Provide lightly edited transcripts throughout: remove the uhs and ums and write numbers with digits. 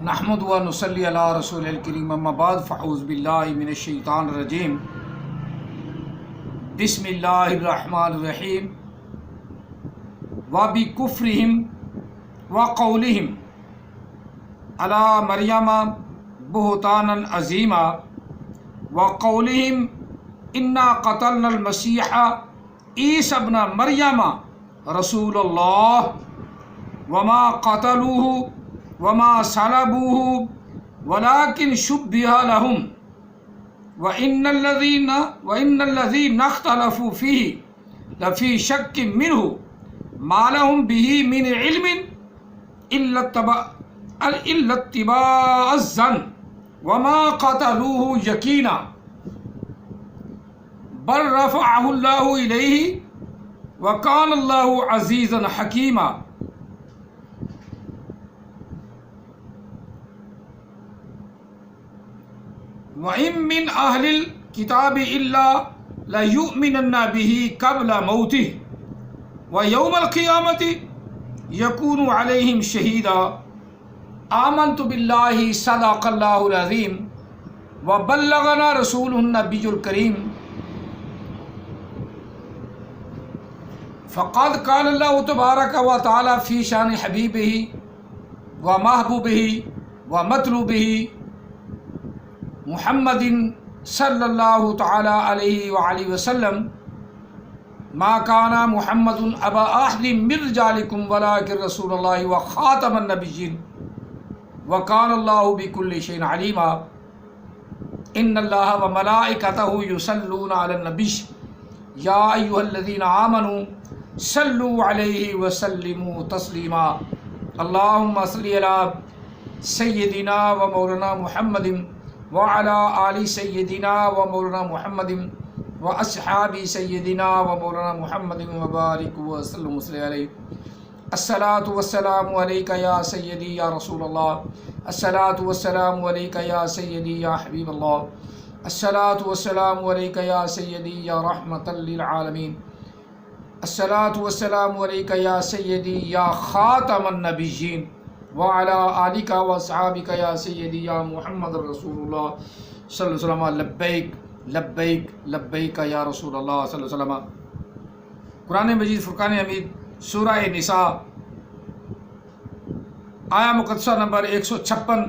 نحمد و نصلی علی رسول الکریم اما بعد فاعوذ باللہ من الشیطان الرجیم بسم اللہ الرحمن الرحیم وبکفرہم وقولہم علی مریم بہتانا عظیما وقولہم انا قتلنا المسیح عیسی ابن مریم رسول اللہ وما قتلوہ وما صلبوه ولكن شبه لهم وإن الذين اختلفوا فيه لفي شك منه ما لهم به من علم إلا اتباع الظن وما قتلوه يقينا بل رفعه الله إليه وكان الله عزيزا حكيما. وَإِن مِّنْ أَهْلِ الْكِتَابِ إِلَّا لَيُؤْمِنَنَّ بِهِ قَبْلَ مَوْتِهِ وَيَوْمَ الْقِيَامَةِ يَكُونُ عَلَيْهِمْ شَهِيدًا. آمَنْتُ بِاللَّهِ صَدَقَ اللَّهُ الْعَظِيمُ وَبَلَّغَنَا رَسُولُهُ النَّبِيُّ الْكَرِيمُ. فقد قال الله تبارك وتعالى في شان حبيبه ومحبوبه ومطلوبه محمد صلی اللہ تعالی علیہ وآلہ وسلم ما کان محمد ابا احد من رجالکم ولکن رسول اللہ وخاتم النبیین وکان اللہ بکل شیء علیما. ان اللہ وملائکتہ یصلون علی النبی یا ایھا الذین آمنوا صلوا علیہ وسلموا تسلیما. اللہم صل علی سیدنا و مولانا محمد وعلى آل سیدنا و مولانا محمد و اصحاب سیدنا و مولانا محمد وبارک وسلم علیہ. الصلاۃ والسلام علیک یا سیدی یا رسول اللہ. الصلاۃ والسلام علیک یا سیدی یا حبیب اللہ. الصلاۃ والسلام علیک یا سیدی یا رحمۃ للعالمین. الصلاۃ والسلام علیک یا سیدی یا خاتم النبیین وعلى آلک و اصحابک یا سیدی یا محمد رسول اللہ صلی اللہ علیہ وسلم. لبیک لبیک لبیک یا رسول اللہ صلی اللہ علیہ وسلم. قرآن مجید فرقان حمید سورہ نساء آیا مقدسہ نمبر 156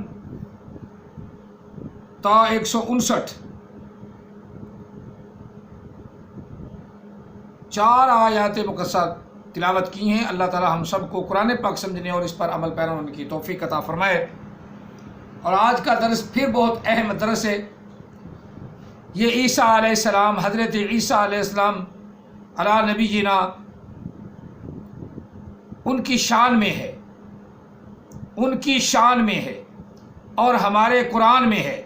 تا 159 4 آیات مقدسہ تلاوت کی ہیں. اللہ تعالی ہم سب کو قرآن پاک سمجھنے اور اس پر عمل پیرا ہونے کی توفیق عطا فرمائے. اور آج کا درس پھر بہت اہم درس ہے. یہ عیسیٰ علیہ السلام، حضرت عیسیٰ علیہ السلام علی نبینا، ان کی شان میں ہے، ان کی شان میں ہے اور ہمارے قرآن میں ہے.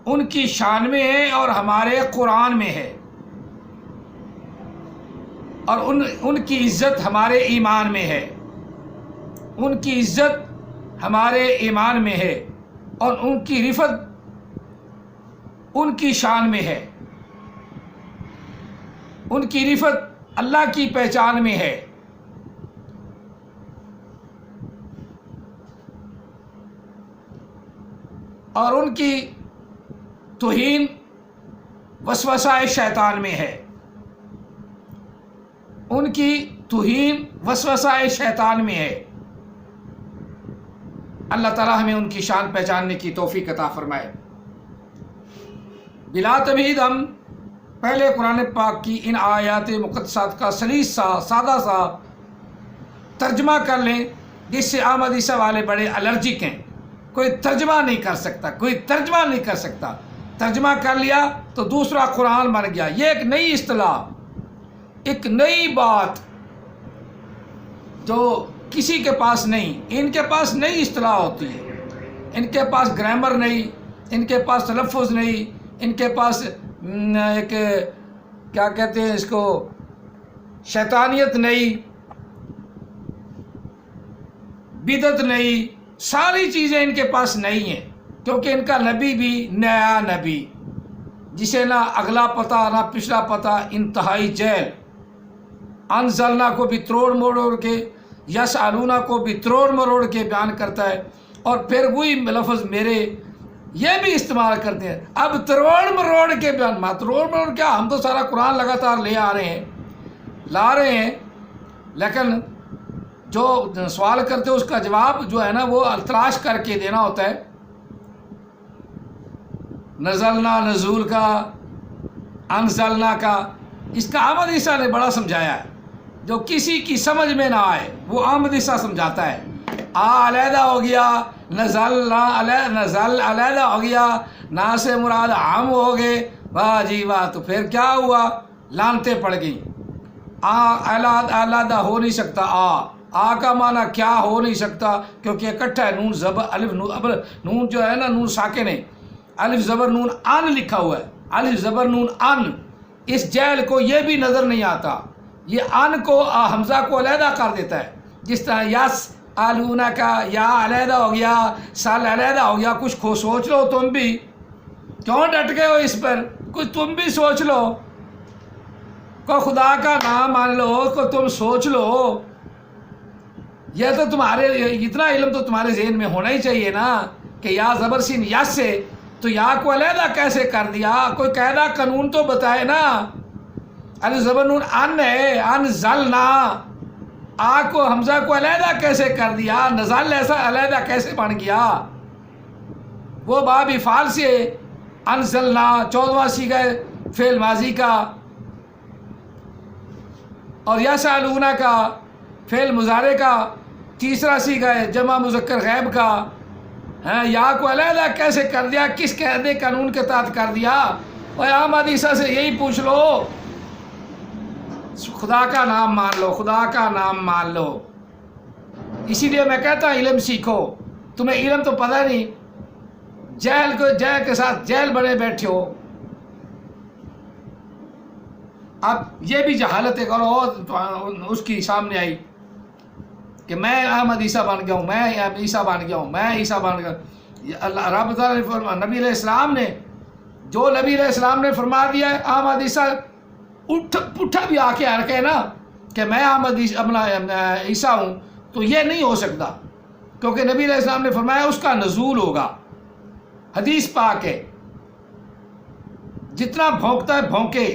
ان کی شان میں ہے اور ہمارے قرآن میں ہے. اور ان کی عزت ہمارے ایمان میں ہے. ان کی عزت ہمارے ایمان میں ہے اور ان کی رفعت ان کی شان میں ہے. ان کی رفعت اللہ کی پہچان میں ہے. اور ان کی توہین وسوسہ شیطان میں ہے. ان کی توہین وسوسہ شیطان میں ہے. اللہ تعالیٰ ہمیں ان کی شان پہچاننے کی توفیق عطا فرمائے. بلا تمہید ہم پہلے قرآن پاک کی ان آیات مقدسات کا سلیس سا سادہ سا ترجمہ کر لیں، جس سے احمدیہ والے بڑے الرجک ہیں. کوئی ترجمہ نہیں کر سکتا، کوئی ترجمہ نہیں کر سکتا. ترجمہ کر لیا تو دوسرا قرآن بن گیا. یہ ایک نئی اصطلاح، ایک نئی بات جو کسی کے پاس نہیں. ان کے پاس نئی اصطلاح ہوتی ہے. ان کے پاس گرامر نہیں، ان کے پاس تلفظ نہیں، ان کے پاس ایک کیا کہتے ہیں اس کو، شیطانیت نہیں، بدعت نہیں. ساری چیزیں ان کے پاس نہیں ہیں، کیونکہ ان کا نبی بھی نیا نبی، جسے نہ اگلا پتہ نہ پچھلا پتہ، انتہائی جہل. انزلنا کو بھی تروڑ مروڑ کے، یسالونا کو بھی تروڑ مروڑ کے بیان کرتا ہے. اور پھر وہی لفظ میرے یہ بھی استعمال کرتے ہیں. اب تروڑ مروڑ کے بیان، تروڑ مروڑ کیا، ہم تو سارا قرآن لگاتار لے آ رہے ہیں، لا رہے ہیں، لیکن جو سوال کرتے اس کا جواب جو ہے نا وہ تلاش کر کے دینا ہوتا ہے. نزلنا نزول کا، انزلنا کا، اس کا احمد عیسیٰ نے بڑا سمجھایا ہے. جو کسی کی سمجھ میں نہ آئے وہ احمد عیسیٰ سمجھاتا ہے. علیحدہ ہو گیا، نزل علیحدہ ہو گیا، نا سے مراد عام ہو گئے، واہ جی واہ. تو پھر کیا ہوا؟ لانتیں پڑ گئیں. علیحدہ ہو نہیں سکتا. آ کا معنی کیا ہو نہیں سکتا، کیونکہ اکٹھا ہے. نون زبر الف نون جو ہے نا نون ساکن ہے، الف زبر نون ان لکھا ہوا ہے، الف زبر نون ان. اس جہل کو یہ بھی نظر نہیں آتا، یہ ان کو حمزہ کو علیحدہ کر دیتا ہے. جس طرح یس آلونا کا یا علیحدہ ہو گیا، سال علیحدہ ہو گیا. کچھ سوچ لو تم بھی، کیوں ڈٹ گئے ہو اس پر؟ کچھ تم بھی سوچ لو، کو خدا کا نام مان لو، کو تم سوچ لو. یہ تو تمہارے اتنا علم تو تمہارے ذہن میں ہونا ہی چاہیے نا کہ یا زبر سین یس سے تو یا کو علیحدہ کیسے کر دیا؟ کوئی قاعدہ قانون تو بتائے نا. الف زبر نون ان ہے، انزلنا. آ کو حمزہ کو علیحدہ کیسے کر دیا؟ نزل ایسا علیحدہ کیسے بن گیا؟ وہ باب افعال سے انزلنا 14واں صیغہ فعل ماضی کا، اور یسألونہ کا فعل مضارع کا تیسرا صیغہ ہے جمع مذکر غائب کا. یا کو علیحدہ کیسے کر دیا؟ کس قاعدے قانون کے تحت کر دیا؟ اور احمد عیسیٰ سے یہی پوچھ لو. خدا کا نام مان لو، خدا کا نام مان لو. اسی لیے میں کہتا ہوں علم سیکھو. تمہیں علم تو پتہ نہیں، جہل کے ساتھ جہل بنے بیٹھے ہو. اب یہ بھی جہالت ایک اور اس کی سامنے آئی کہ میں احمد عیسیٰ بن گیا ہوں، میں عیسیٰ بن گیا ہوں، میں عیسیٰ بن گیا. اللہ رب تعالیٰ نے نبی علیہ السلام نے جو نبی علیہ السلام نے فرما دیا ہے، احمد عیسیٰ پٹھا بھی آ کے رکھے نا کہ میں احمد عیسیٰ ہوں، تو یہ نہیں ہو سکتا، کیونکہ نبی علیہ السلام نے فرمایا اس کا نزول ہوگا. حدیث پاک ہے، جتنا بھونکتا ہے بھونکے.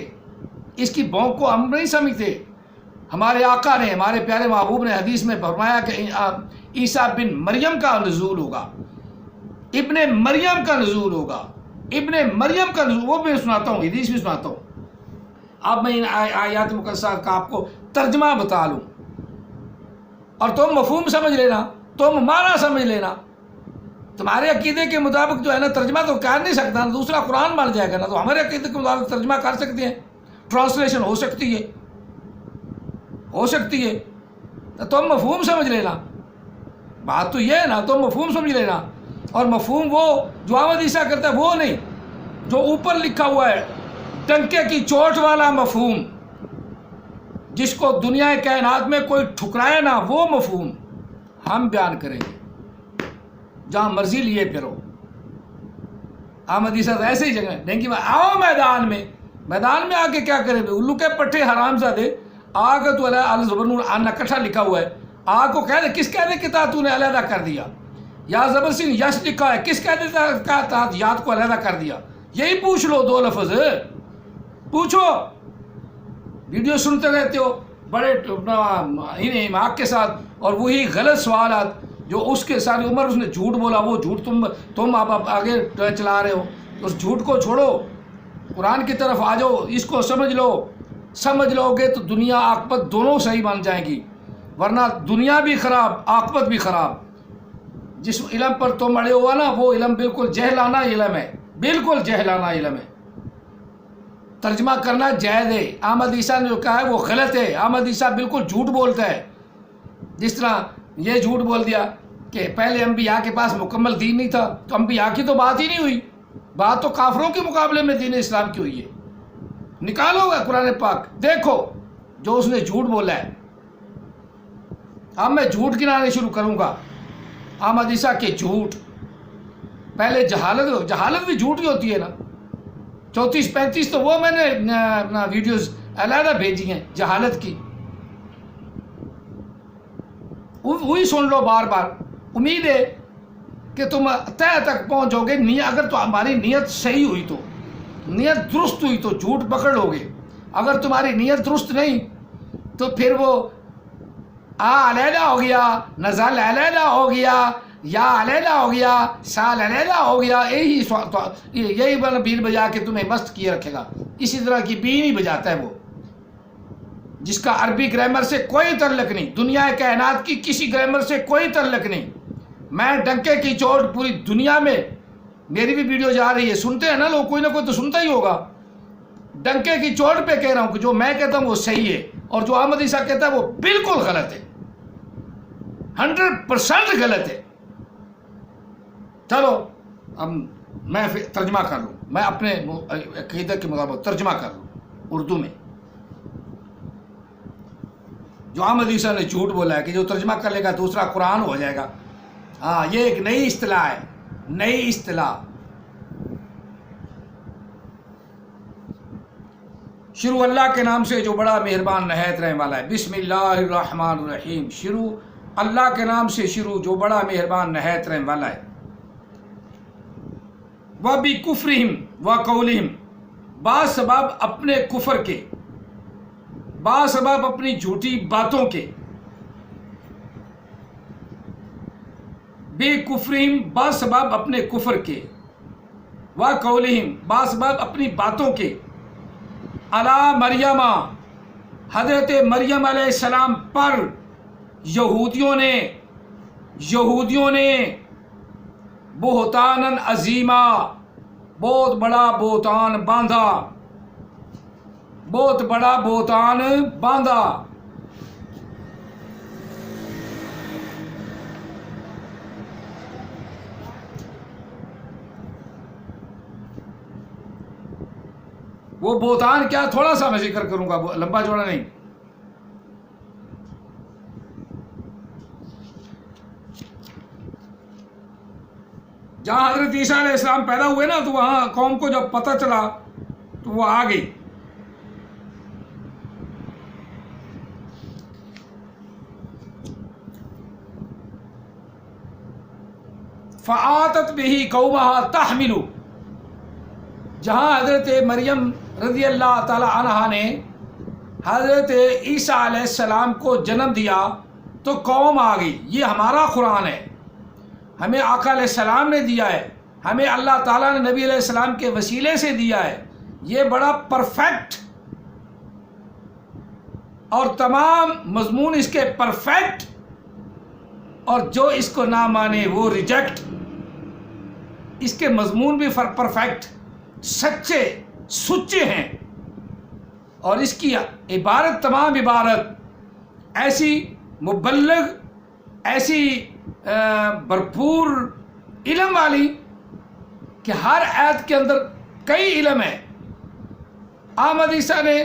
اس کی بھونک کو ہم نہیں سمجھتے. ہمارے آقا نے، ہمارے پیارے محبوب نے حدیث میں فرمایا کہ عیسیٰ بن مریم کا نزول ہوگا، ابن مریم کا نزول ہوگا، ابن مریم کا نزول. وہ میں سناتا ہوں، حدیث بھی سناتا ہوں. اب میں ان آیات مقدسات کا آپ کو ترجمہ بتا لوں اور تم مفہوم سمجھ لینا، تم معنی سمجھ لینا. تمہارے عقیدے کے مطابق جو ہے نا ترجمہ تو کر نہیں سکتا، دوسرا قرآن بن جائے گا نا. تو ہمارے عقیدے کے مطابق ترجمہ کر سکتے ہیں، ٹرانسلیشن ہو سکتی ہے، ہو سکتی ہے. تو تم مفہوم سمجھ لینا. بات تو یہ ہے نا، تم مفہوم سمجھ لینا. اور مفہوم وہ جو احمد عیسیٰ کرتا ہے وہ نہیں، جو اوپر لکھا ہوا ہے ٹنکے کی چوٹ والا مفہوم، جس کو دنیا کائنات میں کوئی ٹھکرائے نہ، وہ مفہوم ہم بیان کریں گے. جہاں مرضی لیے پھرو. احمد عیسیٰ ایسے ہی جگہ ڈینگی میں آؤ میدان میں آ کے کیا کرے؟ الو کے پٹھے حرام زادے آ کے تو الزبرنون ان اکٹھا لکھا ہوا ہے، آ کو کہہ دے کس قاعدے کے تحت تو نے علیحدہ کر دیا؟ یا زبر سین یش لکھا ہے، کس قاعدے کا تحت یاد کو علیحدہ کر دیا؟ یہی پوچھ لو. دو لفظ پوچھو. ویڈیو سنتے رہتے ہو بڑے حق کے ساتھ، اور وہی غلط سوالات جو اس کے ساری عمر اس نے جھوٹ بولا، وہ جھوٹ تم اب آگے چلا رہے ہو. اس جھوٹ کو چھوڑو، قرآن کی طرف آ جاؤ. اس کو سمجھ لو گے تو دنیا عاقبت دونوں صحیح بن جائیں گی، ورنہ دنیا بھی خراب، عاقبت بھی خراب. جس علم پر تم اڑے ہوا نا وہ علم بالکل جہلانہ علم ہے، بالکل جہلانہ علم ہے. ترجمہ کرنا جائز ہے. احمد عیسیٰ نے جو کہا ہے وہ غلط ہے. احمد عیسیٰ بالکل جھوٹ بولتا ہے. جس طرح یہ جھوٹ بول دیا کہ پہلے انبیاء کے پاس مکمل دین نہیں تھا، تو انبیاء کی تو بات ہی نہیں ہوئی. بات تو کافروں کے مقابلے میں دین اسلام کی ہوئی ہے. نکالو گا قرآن پاک، دیکھو جو اس نے جھوٹ بولا ہے. اب میں جھوٹ گنانے شروع کروں گا. احمد عیسیٰ کے جھوٹ. پہلے جہالت بھی جھوٹ ہی ہوتی ہے نا. 34-35 تو وہ میں نے ویڈیوز علیحدہ بھیجی ہیں جہالت کی، وہی سن لو بار بار. امید ہے کہ تم طے تک پہنچو گے اگر تو ہماری نیت صحیح ہوئی تو، نیت درست ہوئی تو جھوٹ پکڑ لو گے. اگر تمہاری نیت درست نہیں تو پھر وہ علیحدہ ہو گیا، نزل علیحدہ ہو گیا، یا علیحدہ ہو گیا، سال علیحدہ ہو گیا، یہی بین بجا کے تمہیں مست کیے رکھے گا. اسی طرح کی بین ہی بجاتا ہے وہ، جس کا عربی گرامر سے کوئی تعلق نہیں، دنیا کائنات کی کسی گرامر سے کوئی تعلق نہیں. میں ڈنکے کی چوٹ پوری دنیا میں، میری بھی ویڈیو جا رہی ہے، سنتے ہیں نا لوگ، کوئی نہ کوئی تو سنتا ہی ہوگا. ڈنکے کی چوٹ پہ کہہ رہا ہوں کہ جو میں کہتا ہوں وہ صحیح ہے، اور جو احمد عیسیٰ کہتا ہے وہ بالکل غلط ہے، 100% غلط ہے. چلو اب میں ترجمہ کر لوں، میں اپنے عقیدہ کے مطابق ترجمہ کر لوں اردو میں. جو احمد عیسیٰ نے جھوٹ بولا ہے کہ جو ترجمہ کر لے گا دوسرا قرآن ہو جائے گا، ہاں یہ ایک نئی اصطلاح ہے، نئی اصطلاح. شروع اللہ کے نام سے جو بڑا مہربان نہایت رحم والا ہے. بسم اللہ الرحمن الرحیم. شروع اللہ کے نام سے شروع جو بڑا مہربان نہایت رحم والا ہے. وَبِكُفْرِهِمْ وَقَوْلِهِمْ، باسباب اپنے کفر کے، باسباب اپنی جھوٹی باتوں کے. بِكُفْرِهِمْ باسباب اپنے کفر کے، وَقَوْلِهِمْ باسباب اپنی باتوں کے، علی مریم حضرت مریم علیہ السلام پر یہودیوں نے بہتاناً عظیمہ، بہت بڑا بہتان باندھا، بہت بڑا بہتان باندھا. وہ بہتان کیا، تھوڑا سا میں ذکر کروں گا، لمبا چوڑا نہیں. جہاں حضرت عیسیٰ علیہ السلام پیدا ہوئے نا، تو وہاں قوم کو جب پتہ چلا تو وہ آ گئی. فآتت بہ قومہا تحمل، جہاں حضرت مریم رضی اللہ تعالی عنہا نے حضرت عیسیٰ علیہ السلام کو جنم دیا تو قوم آ گئی. یہ ہمارا قرآن ہے، ہمیں آقا علیہ السلام نے دیا ہے، ہمیں اللہ تعالیٰ نے نبی علیہ السلام کے وسیلے سے دیا ہے. یہ بڑا پرفیکٹ، اور تمام مضمون اس کے پرفیکٹ، اور جو اس کو نہ مانے وہ ریجیکٹ. اس کے مضمون بھی پرفیکٹ، سچے سچے ہیں، اور اس کی عبارت تمام عبارت ایسی مبلغ، ایسی بھرپور علم والی کہ ہر آیت کے اندر کئی علم ہے. احمد عیسیٰ نے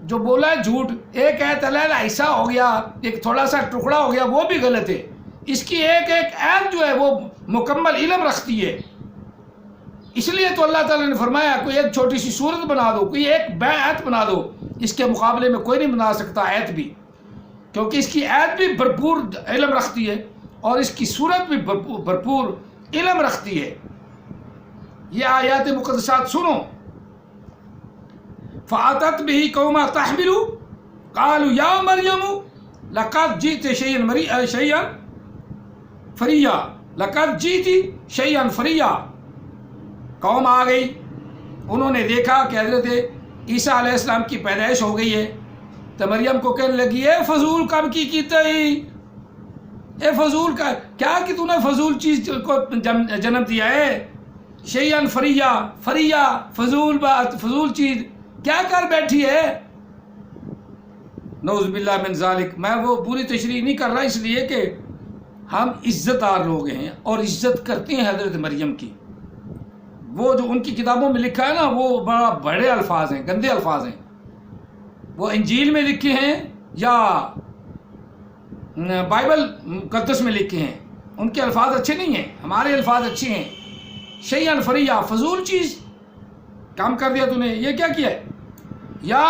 جو بولا ہے جھوٹ، ایک آیت علیحدہ ایسا ہو گیا، ایک تھوڑا سا ٹکڑا ہو گیا، وہ بھی غلط ہے. اس کی ایک ایک آیت جو ہے وہ مکمل علم رکھتی ہے. اس لیے تو اللہ تعالیٰ نے فرمایا کوئی ایک چھوٹی سی صورت بنا دو، کوئی ایک آیت بنا دو، اس کے مقابلے میں کوئی نہیں بنا سکتا آیت بھی، کیونکہ اس کی آیت بھی بھرپور علم رکھتی ہے اور اس کی صورت بھی بھرپور علم رکھتی ہے. یہ آیات مقدسات سنو. فَأَتَتْ بِهِ قَوْمَهَا تَحْمِلُهُ قَالُوا يَا مَرْيَمُ لَقَدْ جِئْتِ شَيْئًا فَرِيًّا، لَقَدْ جِئْتِ شَيْئًا فَرِيًّا. قوم آ گئی، انہوں نے دیکھا کہ حضرت عیسیٰ علیہ السلام کی پیدائش ہو گئی ہے، تو مریم کو کہنے لگی اے فضول کب کی کیتا ہی، اے فضول کا کیا کہ تو نے فضول چیز کو جنم دیا ہے. شیئن فریہ، فریہ فضول بات، فضول چیز کیا کر بیٹھی ہے. نعوذ باللہ من ذالک. میں وہ پوری تشریح نہیں کر رہا، اس لیے کہ ہم عزت دار لوگ ہیں اور عزت کرتے ہیں حضرت مریم کی. وہ جو ان کی کتابوں میں لکھا ہے نا، وہ بڑا بڑے الفاظ ہیں، گندے الفاظ ہیں. وہ انجیل میں لکھے ہیں یا بائبل مقدس میں لکھے ہیں، ان کے الفاظ اچھے نہیں ہیں، ہمارے الفاظ اچھے ہیں. شیئن فریہ، فضول چیز کام کر دیا تو نے، یہ کیا کیا ہے. یا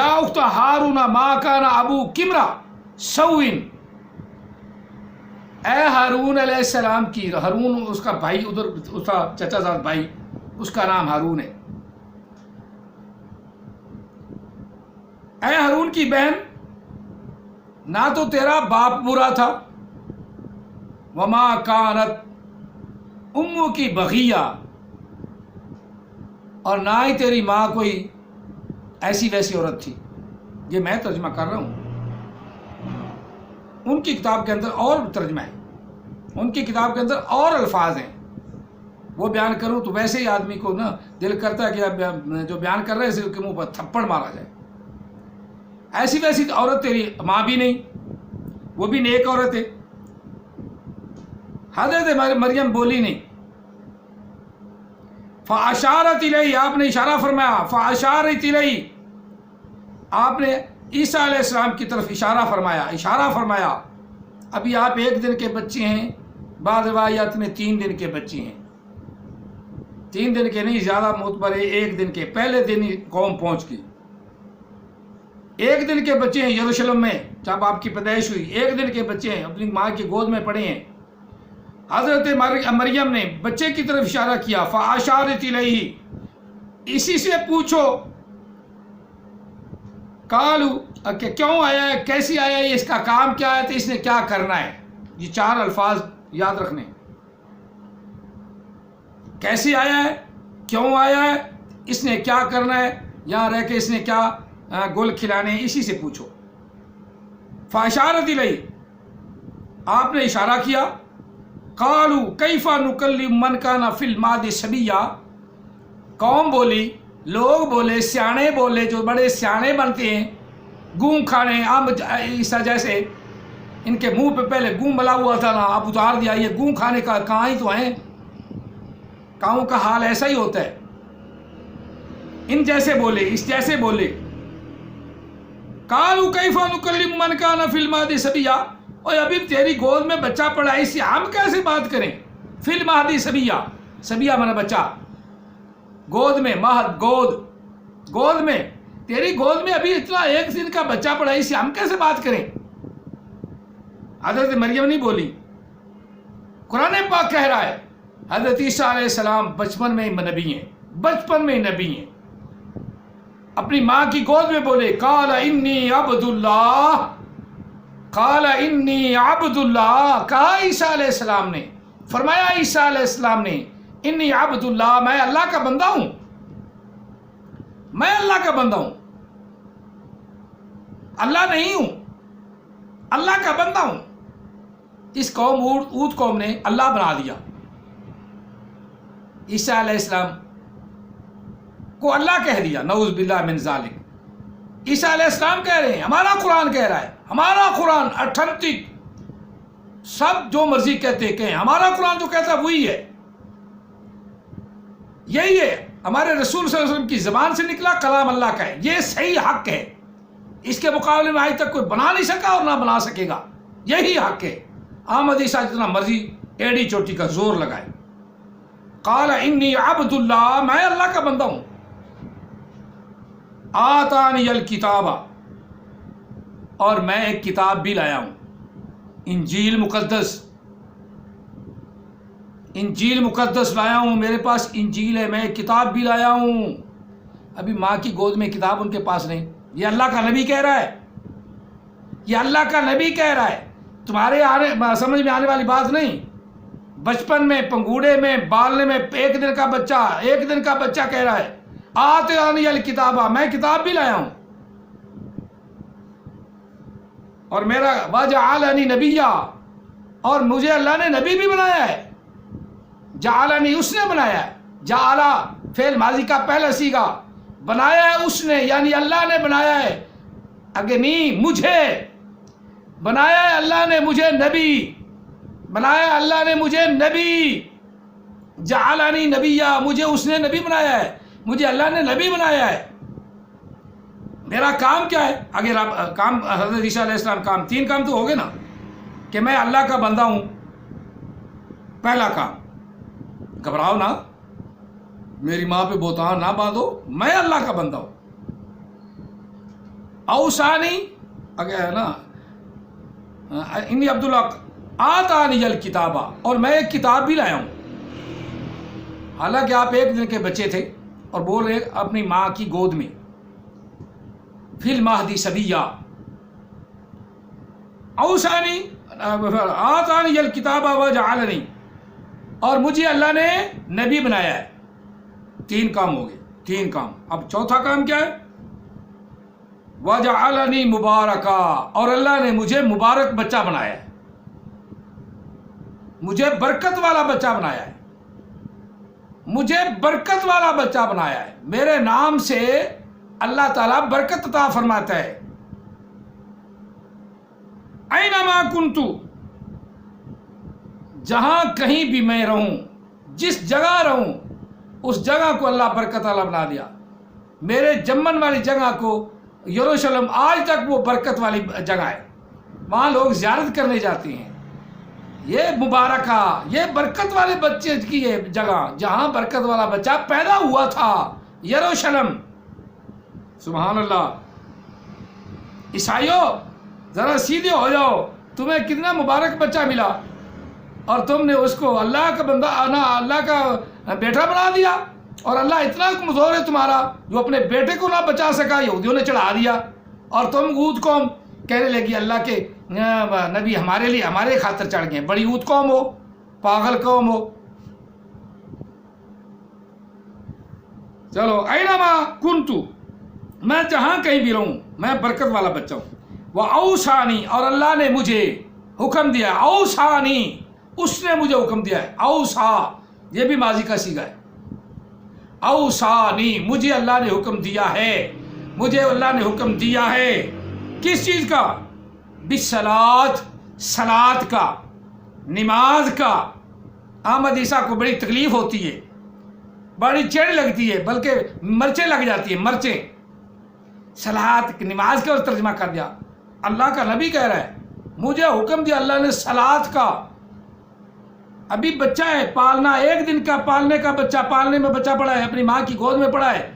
اخت ہارون ما کان ابو کمرا سوین، اے ہارون علیہ السلام کی، ہارون اس کا بھائی، ادھر اس کا چچا زاد بھائی، اس کا نام ہارون ہے، اے ہارون کی بہن، نہ تو تیرا باپ برا تھا، وما کانت امو کی بغیہ، اور نہ ہی تیری ماں کوئی ایسی ویسی عورت تھی. یہ میں ترجمہ کر رہا ہوں، ان کی کتاب کے اندر اور ترجمہ ہے، ان کی کتاب کے اندر اور الفاظ ہیں، وہ بیان کروں تو ویسے ہی آدمی کو نا دل کرتا ہے کہ اب جو بیان کر رہے ہیں اس کے منہ پر تھپڑ مارا جائے. ایسی ویسی عورت تیری ماں بھی نہیں، وہ بھی نیک عورت ہے. حضرت مریم بولی نہیں. فاشارت الیہ، آپ نے اشارہ فرمایا، فاشارت الیہ، آپ نے عیسیٰ علیہ السلام کی طرف اشارہ فرمایا. ابھی آپ 1 دن کے بچے ہیں، بعض روایات میں 3 دن کے بچے ہیں، 3 دن کے نہیں، زیادہ معتبر ہے 1 دن کے. پہلے دن ہی قوم پہنچ گئی. 1 دن کے بچے ہیں یروشلم میں جب آپ کی پیدائش ہوئی، 1 دن کے بچے ہیں، اپنی ماں کی گود میں پڑے ہیں. حضرت مریم نے بچے کی طرف اشارہ کیا، فاشارت الیہ، اسی سے پوچھو، قالو کہ کیوں آیا ہے، کیسی آیا ہے، اس کا کام کیا ہے، تو اس نے کیا کرنا ہے. یہ 4 الفاظ یاد رکھنے، کیسی آیا ہے، کیوں آیا ہے، اس نے کیا کرنا ہے، یہاں رہ کے اس نے کیا گل کھلانے ہیں، اسی سے پوچھو. فاشارت الیہ، آپ نے اشارہ کیا. قالو کیف نکلم من کان فی المہد صبیا، قوم بولی، لوگ بولے، سیانے بولے، جو بڑے سیانے بنتے ہیں، گوں کھانے، عیسیٰ جیسے، ان کے منہ پہ پہلے گوں ملا ہوا تھا نا، اب اتار دیا، یہ گوں کھانے کا کہاں ہی تو ہیں. کاؤں کا حال ایسا ہی ہوتا ہے، ان جیسے بولے، اس جیسے بولے. قالوا کیف نکلم من کان فی المہد صبیا، اور ابھی تیری گود میں بچہ پڑا ہے، اس سے ہم کیسے بات کریں. فی المہد صبیا، صبیا مانا بچہ، گود میں، مہد گود میں، تیری گود میں ابھی اتنا 1 دن کا بچہ پڑا ہے، اس سے ہم کیسے بات کریں. حضرت مریم نہیں بولی، قرآن پاک کہہ رہا ہے. حضرت عیسیٰ علیہ السلام بچپن میں نبی ہیں، اپنی ماں کی گود میں بولے، قال انی عبد اللہ، کہا عیسیٰ علیہ السلام نے، فرمایا عیسیٰ علیہ السلام نے، انی عبد اللہ، میں اللہ کا بندہ ہوں، میں اللہ کا بندہ ہوں، اللہ نہیں ہوں، اللہ کا بندہ ہوں. اس قوم اود قوم نے اللہ بنا دیا، عیسیٰ علیہ السلام کو اللہ کہہ دیا، نعوذ باللہ من ذالک. عیسیٰ علیہ السلام کہہ رہے ہیں، ہمارا قرآن کہہ رہا ہے، ہمارا قرآن اتھینٹک، سب جو مرضی کہتے کہیں، ہمارا قرآن جو کہتا ہے وہی ہے، یہی ہے، ہمارے رسول صلی اللہ علیہ وسلم کی زبان سے نکلا کلام اللہ کا ہے، یہ صحیح حق ہے، اس کے مقابلے میں آج تک کوئی بنا نہیں سکا اور نہ بنا سکے گا، یہی حق ہے. احمد عیسیٰ جتنا مرضی ایڑی چوٹی کا زور لگائے. قال انی عبد اللہ، میں اللہ کا بندہ ہوں. آتانی الکتاب، اور میں ایک کتاب بھی لایا ہوں، انجیل مقدس لایا ہوں، میرے پاس انجیل ہے، میں ایک کتاب بھی لایا ہوں. ابھی ماں کی گود میں کتاب ان کے پاس نہیں. یہ اللہ کا نبی کہہ رہا ہے، یہ اللہ کا نبی کہہ رہا ہے، تمہارے سمجھ میں آنے والی بات نہیں. بچپن میں، پنگوڑے میں، بالنے میں 1 دن کا بچہ کہہ رہا ہے، آتانی الکتابہ، میں کتاب بھی لایا ہوں، اور میرا وجعلنی نبیا، اور مجھے اللہ نے نبی بھی بنایا ہے. جعلنی، اس نے بنایا ہے، جعلا فعل ماضی کا پہلا صیغہ، بنایا ہے اس نے، یعنی اللہ نے بنایا ہے. اگنی، مجھے بنایا ہے اللہ نے، مجھے نبی بنایا ہے اللہ نے، مجھے نبی. جعلنی نبیا، مجھے اس نے نبی بنایا ہے، مجھے اللہ نے نبی بنایا ہے. میرا کام کیا ہے؟ اگر کام حضرت عیسیٰ علیہ السلام کام 3 کام تو ہو گئے نا، کہ میں اللہ کا بندہ ہوں. پہلا کام، گھبراؤ نہ، میری ماں پہ بہتان نہ باندھو، میں اللہ کا بندہ ہوں. اوصانی، اگر ہے نا، انی عبداللہ، آتانی الکتابہ، اور میں ایک کتاب بھی لایا ہوں. حالانکہ آپ ایک دن کے بچے تھے اور بول رہے اپنی ماں کی گود میں. فی المہدی صبیہ. اوصانی آتانی الکتابہ وجعلنی، اور مجھے اللہ نے نبی بنایا ہے. 3 کام ہو گئے، 3 کام. اب چوتھا کام کیا ہے؟ وجعلنی مبارکا، اور اللہ نے مجھے مبارک بچہ بنایا ہے، مجھے برکت والا بچہ بنایا ہے، مجھے برکت والا بچہ بنایا ہے. میرے نام سے اللہ تعالیٰ برکت عطا فرماتا ہے. اینما کنتو، جہاں کہیں بھی میں رہوں، جس جگہ رہوں اس جگہ کو اللہ برکت والا بنا دیا. میرے جمن والی جگہ کو یروشلم آج تک وہ برکت والی جگہ ہے، وہاں لوگ زیارت کرنے جاتے ہیں. یہ مبارکہ، یہ برکت والے بچے کی ہے جگہ جہاں برکت والا بچہ پیدا ہوا تھا، یروشلم. سبحان اللہ. عیسائیوں ذرا سیدھے ہو جاؤ، تمہیں کتنا مبارک بچہ ملا اور تم نے اس کو اللہ کا بندہ اللہ کا بیٹا بنا دیا. اور اللہ اتنا کمزور ہے تمہارا جو اپنے بیٹے کو نہ بچا سکا، یہودیوں نے چڑھا دیا. اور تم اود قوم کہنے لگی اللہ کے نبی ہمارے لیے ہمارے خاطر چڑھ گئے. بڑی اود قوم ہو، پاگل قوم ہو. چلو اینما کنتو، میں جہاں کہیں بھی رہوں میں برکت والا بچہ ہوں. وہ اوصانی، اور اللہ نے مجھے حکم دیا. اوصانی، اس نے مجھے حکم دیا ہے. اوصا یہ بھی ماضی کا صیغہ ہے. اوصانی، مجھے اللہ نے حکم دیا ہے، مجھے اللہ نے حکم دیا ہے. کس چیز کا؟ بالصلاۃ، صلاۃ کا، نماز کا. احمد عیسیٰ کو بڑی تکلیف ہوتی ہے، بڑی چڑ لگتی ہے، بلکہ مرچیں لگ جاتی ہیں، مرچیں. صلاۃ نماز کا ترجمہ کر دیا. اللہ کا نبی کہہ رہا ہے مجھے حکم دیا اللہ نے صلاۃ کا. ابھی بچہ ہے، پالنا، ایک دن کا پالنے کا بچہ، پالنے میں بچہ پڑا ہے، اپنی ماں کی گود میں پڑا ہے.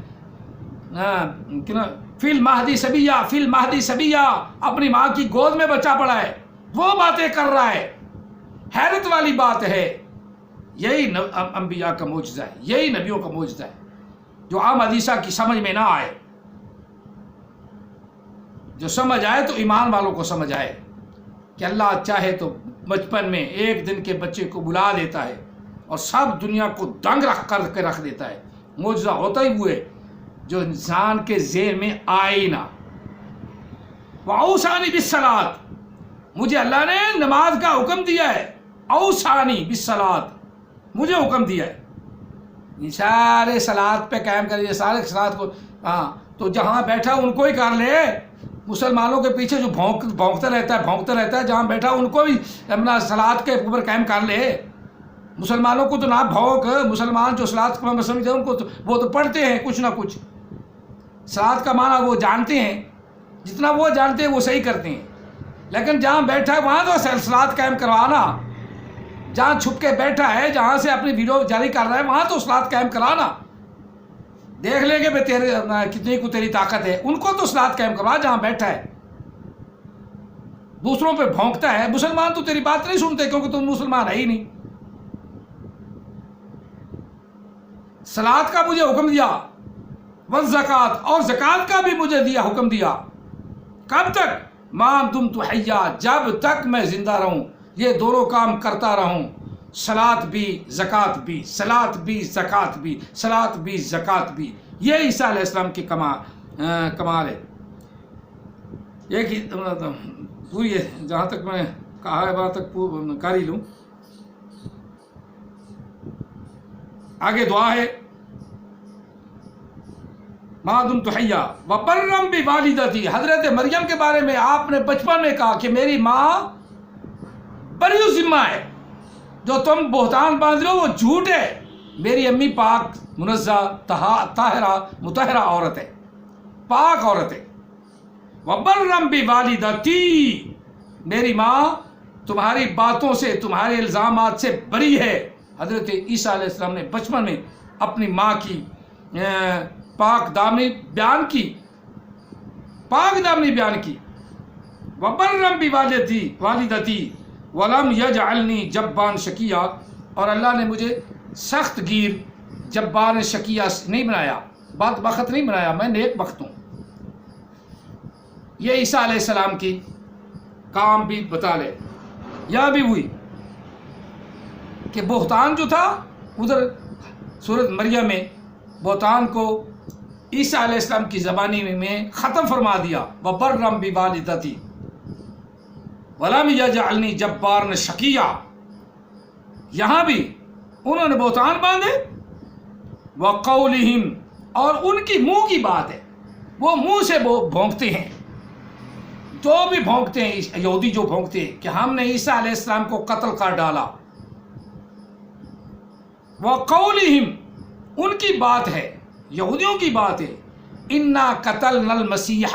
فی المہدی صبیہ، فی المہدی صبیہ، اپنی ماں کی گود میں بچہ پڑا ہے، وہ باتیں کر رہا ہے. حیرت والی بات ہے. یہی انبیاء کا معجزہ ہے، یہی نبیوں کا معجزہ ہے جو عام حدیثہ کی سمجھ میں نہ آئے. جو سمجھ آئے تو ایمان والوں کو سمجھ آئے کہ اللہ چاہے تو بچپن میں ایک دن کے بچے کو بلا دیتا ہے اور سب دنیا کو دنگ رکھ دیتا ہے. معجزہ ہوتا ہی ہوئے جو انسان کے ذہن میں آئے ہی نہ. وَأَوْصَانِي بِالصَّلَاةِ، مجھے اللہ نے نماز کا حکم دیا ہے. اوصانی بالصلاۃ، مجھے حکم دیا ہے. سارے صلاۃ پہ قائم کریے، سارے صلاۃ کو. ہاں تو جہاں بیٹھا ان کو ہی کر لے. مسلمانوں کے پیچھے جو بھونکتا رہتا ہے جہاں بیٹھا ان کو بھی اپنا صلاۃ کے اوپر قائم کر لے. مسلمانوں کو تو نہ بھونک. مسلمان جو صلاۃ کو سمجھتے ہیں ان کو وہ تو پڑھتے ہیں کچھ نہ کچھ. صلاۃ کا معنی وہ جانتے ہیں، جتنا وہ جانتے ہیں وہ صحیح کرتے ہیں. لیکن جہاں بیٹھا ہے وہاں تو صلاۃ قائم کروانا. جہاں چھپ کے بیٹھا ہے، جہاں سے اپنی ویڈیو جاری کر رہا ہے، وہاں تو صلاۃ قائم کرانا. دیکھ لیں گے بھائی تیرے کتنی کو تیری طاقت ہے. ان کو تو صلاۃ قائم کروا جہاں بیٹھا ہے. دوسروں پہ بھونکتا ہے. مسلمان تو تیری بات نہیں سنتے کیونکہ تم مسلمان ہے ہی نہیں. صلاۃ کا مجھے حکم دیا، والزکوٰۃ، اور زکوٰۃ کا بھی مجھے دیا، حکم دیا. کب تک؟ ما دمت حیا، جب تک میں زندہ رہوں یہ دونوں کام کرتا رہوں. صلاۃ بھی زکوٰۃ بھی، صلاۃ بھی زکوٰۃ بھی، صلاۃ بھی زکوٰۃ بھی. یہ عیسیٰ علیہ السلام کی کمال ہے. ایک ہی پوری ہے، جہاں تک میں کہا ہے وہاں تک کر ہی لوں. آگے دعا ہے ما دمت حیا وبرا بوالدتی. حضرت مریم کے بارے میں آپ نے بچپن میں کہا کہ میری ماں بری ذمہ ہے. جو تم بہتان باندھ رہے ہو وہ جھوٹ ہے. میری امی پاک، منزہ، طاہرہ، مطہرہ عورت ہے، پاک عورت ہے. وبرا بوالدتی، میری ماں تمہاری باتوں سے، تمہارے الزامات سے بری ہے. حضرت عیسیٰ علیہ السلام نے بچپن میں اپنی ماں کی پاک دامنی بیان کی، پاک دامنی بیان کی. وبرا بوالدتی، ولم یجعلنی جبان شقیہ، اور اللہ نے مجھے سخت گیر جبان شقیہ نہیں بنایا، بدبخت نہیں بنایا، میں نیک بخت ہوں۔ یہ عیسیٰ علیہ السلام کی کام بھی بتا لے۔ یہاں بھی ہوئی کہ بہتان جو تھا ادھر سورۃ مریم میں بہتان کو عیسیٰ علیہ السلام کی زبانی میں ختم فرما دیا، وَبَرًّا بِوَالِدَتِي وَلَمْ يَجْعَلْنِي جَبَّارًا شَقِيًّا۔ یہاں بھی انہوں نے بہتان باندھے، وَقَوْلِهِمْ، اور ان کی منہ کی بات ہے، وہ منہ سے بھونکتے ہیں، جو بھی بھونکتے ہیں یہودی جو بھونکتے ہیں کہ ہم نے عیسیٰ علیہ السلام کو قتل کر ڈالا۔ وَقَوْلِهِمْ، ان کی بات ہے، یہودیوں کی بات ہے، اِنَّا قَتَلْنَا الْمَسِیحَ،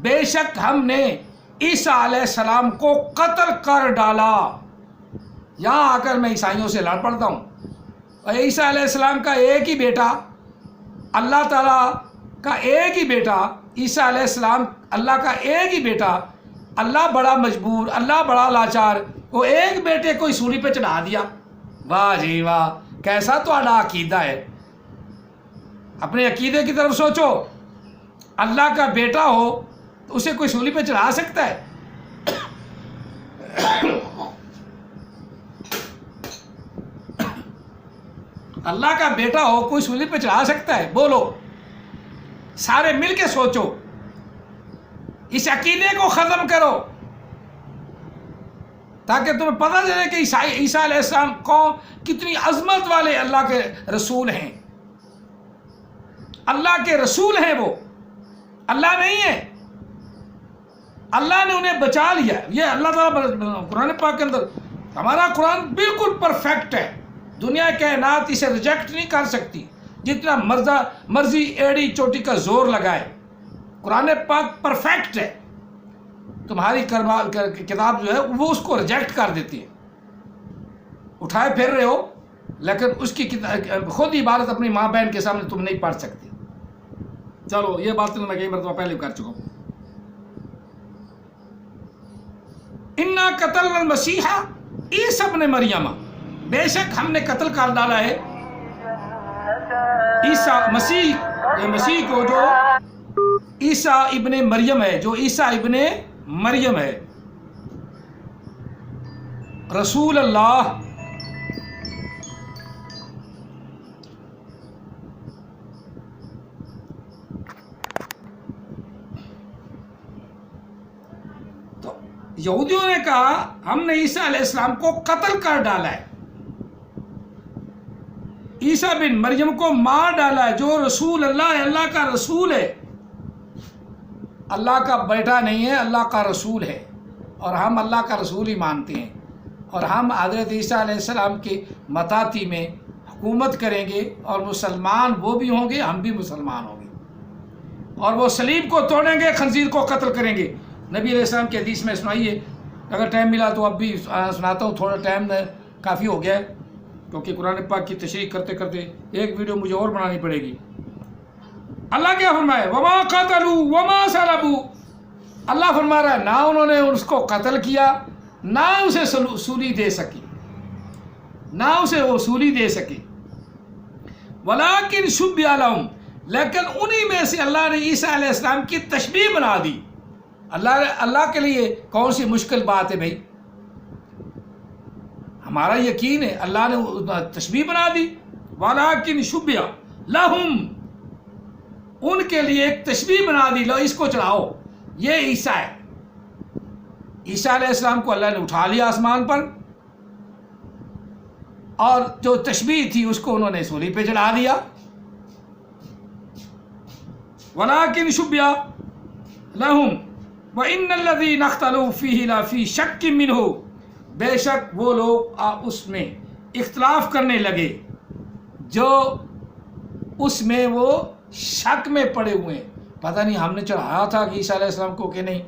بے شک ہم نے عیسیٰ علیہ السلام کو قتل کر ڈالا۔ یہاں آ کر میں عیسائیوں سے لڑ پڑتا ہوں، اور عیسیٰ علیہ السلام کا ایک ہی بیٹا، اللہ تعالیٰ کا ایک ہی بیٹا، عیسیٰ علیہ السلام اللہ کا ایک ہی بیٹا، اللہ بڑا مجبور، اللہ بڑا لاچار، وہ ایک بیٹے کو سولی پہ چڑھا دیا۔ واہ جی واہ، کیسا تو عقیدہ ہے۔ اپنے عقیدے کی طرف سوچو، اللہ کا بیٹا ہو تو اسے کوئی سولی پہ چڑھا سکتا ہے؟ اللہ کا بیٹا ہو کوئی سولی پہ چڑھا سکتا ہے؟ بولو، سارے مل کے سوچو، اس عقیدے کو ختم کرو تاکہ تمہیں پتہ چلے کہ عیسیٰ علیہ السلام کتنی عظمت والے اللہ کے رسول ہیں۔ اللہ کے رسول ہیں وہ، اللہ نہیں ہے۔ اللہ نے انہیں بچا لیا۔ یہ اللہ تعالیٰ قرآن پاک کے اندر، ہمارا قرآن بالکل پرفیکٹ ہے، دنیا کائنات اسے ریجیکٹ نہیں کر سکتی، جتنا مرضی ایڑی چوٹی کا زور لگائے، قرآن پاک پرفیکٹ ہے۔ تمہاری کتاب جو ہے وہ اس کو ریجیکٹ کر دیتی ہے، اٹھائے پھر رہے ہو، لیکن اس کی خود عبارت اپنی ماں بہن کے سامنے تم نہیں پڑھ سکتے۔ چلو یہ بات میں کئی مرتبہ پہلے کر چکا ہوں۔ اِنَّا قَتَلْنَا الْمَسِیحَ عیسیٰ ابن مریم، بے شک ہم نے قتل کر ڈالا ہے عیسیٰ مسیح کو، جو عیسیٰ ابن مریم ہے، جو عیسیٰ ابن مریم ہے، رسول اللہ۔ تو یہودیوں نے کہا ہم نے عیسیٰ علیہ السلام کو قتل کر ڈالا ہے، عیسیٰ بن مریم کو مار ڈالا ہے، جو رسول اللہ ہے، اللہ کا رسول ہے، اللہ کا بیٹا نہیں ہے، اللہ کا رسول ہے، اور ہم اللہ کا رسول ہی مانتے ہیں، اور ہم حضرت عیسیٰ علیہ السلام کی متاتی میں حکومت کریں گے، اور مسلمان وہ بھی ہوں گے، ہم بھی مسلمان ہوں گے، اور وہ صلیب کو توڑیں گے، خنزیر کو قتل کریں گے۔ نبی علیہ السلام کی حدیث میں سنائیے، اگر ٹائم ملا تو اب بھی سناتا ہوں، تھوڑا ٹائم کافی ہو گیا ہے، کیونکہ قرآن پاک کی تشریح کرتے کرتے ایک ویڈیو مجھے اور بنانی پڑے گی۔ اللہ کیا فرمائے؟ وما قتلوا وما صلبوا، اللہ فرما رہا ہے نہ انہوں نے اس کو قتل کیا، نہ اسے سولی دے سکی، نہ اسے وہ سولی دے سکی، ولکن شبہ لہم، لیکن انہی میں سے اللہ نے عیسیٰ علیہ السلام کی تشبیہ بنا دی۔ اللہ کے لیے کون سی مشکل بات ہے بھائی؟ ہمارا یقین ہے اللہ نے تشبیہ بنا دی، ولیکن شبہ لہم، ان کے لیے ایک تشبیہ بنا دی، لو اس کو چڑھاؤ، یہ عیسیٰ ہے۔ عیسیٰ علیہ السلام کو اللہ نے اٹھا لیا آسمان پر، اور جو تشبیہ تھی اس کو انہوں نے سولی پہ چڑھا دیا۔ ولیکن شبہ لہم وَإِنَّ الَّذِينَ اخْتَلَفُوا فِيهِ لَفِي شَكٍّ مِّنْهُ، بے شک وہ لوگ اس میں اختلاف کرنے لگے جو اس میں وہ شک میں پڑے ہوئے ہیں، پتہ نہیں ہم نے چڑھایا تھا کہ عیسیٰ علیہ السلام کو کہ نہیں،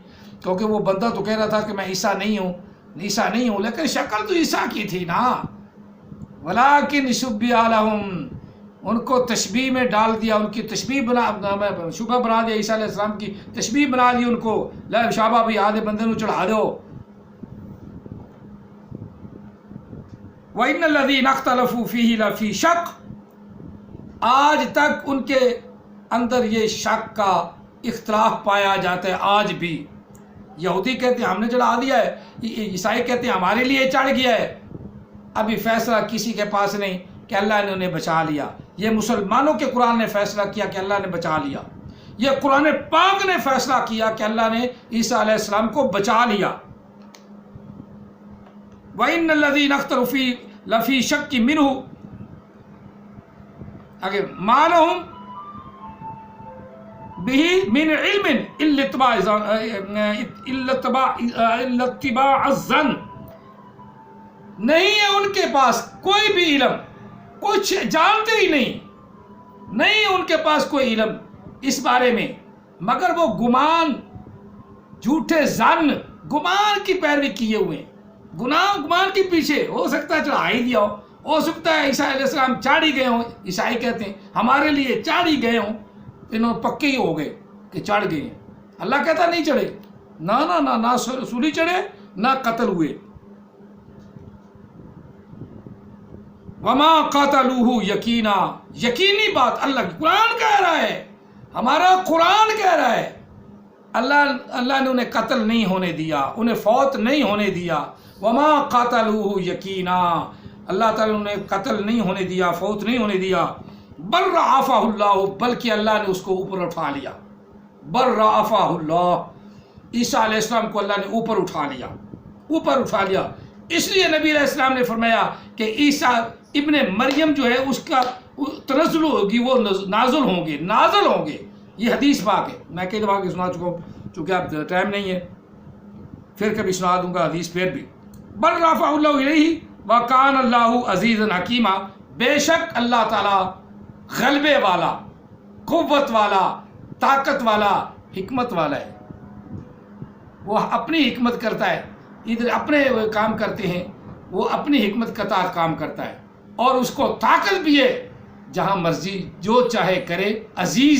کیونکہ وہ بندہ تو کہہ رہا تھا کہ میں عیسیٰ نہیں ہوں، لیکن شکل تو عیسیٰ کی تھی نا۔ ولیکن شبہ لہم، ان کو تشبیہ میں ڈال دیا، ان کی تشبیہ شبہ بنا دیا، عیسیٰ علیہ السلام کی تشبیہ بنا دی ان کو، لا شابہ بھی آدھے بندے نو چڑھا دو۔ وَإِنَّ الَّذِينَ اخْتَلَفُوا فِيهِ لَفِي شَكٍّ، آج تک ان کے اندر یہ شک کا اختلاف پایا جاتا ہے آج بھی۔ یہودی کہتے ہیں ہم نے چڑھا دیا ہے، عیسائی کہتے ہیں ہمارے لیے چڑھ گیا ہے۔ ابھی فیصلہ کسی کے پاس نہیں کہ اللہ نے انہیں بچا لیا۔ یہ مسلمانوں کے قرآن نے فیصلہ کیا کہ اللہ نے بچا لیا، یہ قرآن پاک نے فیصلہ کیا کہ اللہ نے عیسیٰ علیہ السلام کو بچا لیا۔ وَإِنَّ الَّذِينَ اخْتَلَفُوا لَفِي شَكٍّ مِّنْهُ، آگے مَا لَهُمْ بِهِ مِنْ عِلْمٍ إِلَّا اتِّبَاعَ الظَّنِّ، نہیں ہے ان کے پاس کوئی بھی علم، کچھ جانتے ہی نہیں ان کے پاس کوئی علم اس بارے میں، مگر وہ گمان، جھوٹے ظن، گمان کی پیروی کیے ہوئے ہیں۔ گمان کے پیچھے ہو سکتا ہے چڑھا ہی دیا ہو سکتا ہے عیسیٰ علیہ السلام چڑھ ہی گئے ہوں، عیسائی کہتے ہیں ہمارے لیے چڑھ ہی گئے ہوں، انہوں پکے ہی ہو گئے کہ چڑھ گئے ہیں۔ اللہ کہتا نہیں چڑھے، نہ سولی چڑھے نہ قتل ہوئے۔ وما قاتلوہ یقینا، یقینی بات اللہ کی قرآن کہہ رہا ہے، ہمارا قرآن کہہ رہا ہے، اللہ نے انہیں قتل نہیں ہونے دیا، انہیں فوت نہیں ہونے دیا۔ وما قاتلوہ یقینا، اللہ تعالیٰ نے انہیں قتل نہیں ہونے دیا، فوت نہیں ہونے دیا۔ بل رفعہ اللہ، بلکہ اللہ نے اس کو اوپر اٹھا لیا۔ بل رفعہ اللہ، عیسیٰ علیہ السلام کو اللہ نے اوپر اٹھا لیا۔ اس لیے نبی علیہ السلام نے فرمایا کہ عیسیٰ ابن مریم جو ہے اس کا تنزل ہوگی، وہ نازل ہوں گے۔ یہ حدیث پاک ہے، میں کئی دفعہ کی سنا چکا ہوں، چونکہ اب ٹائم نہیں ہے، پھر کبھی سنا دوں گا حدیث پھر بھی۔ بل رفعہ اللہ الیہ وکان اللہ عزیزا حکیما، بے شک اللہ تعالیٰ غلبے والا، قوت والا، طاقت والا، حکمت والا ہے۔ وہ اپنی حکمت کرتا ہے، ادھر اپنے کام کرتے ہیں، وہ اپنی حکمت کے تحت کام کرتا ہے، اور اس کو طاقت بھی ہے، جہاں مرضی جو چاہے کرے، عزیز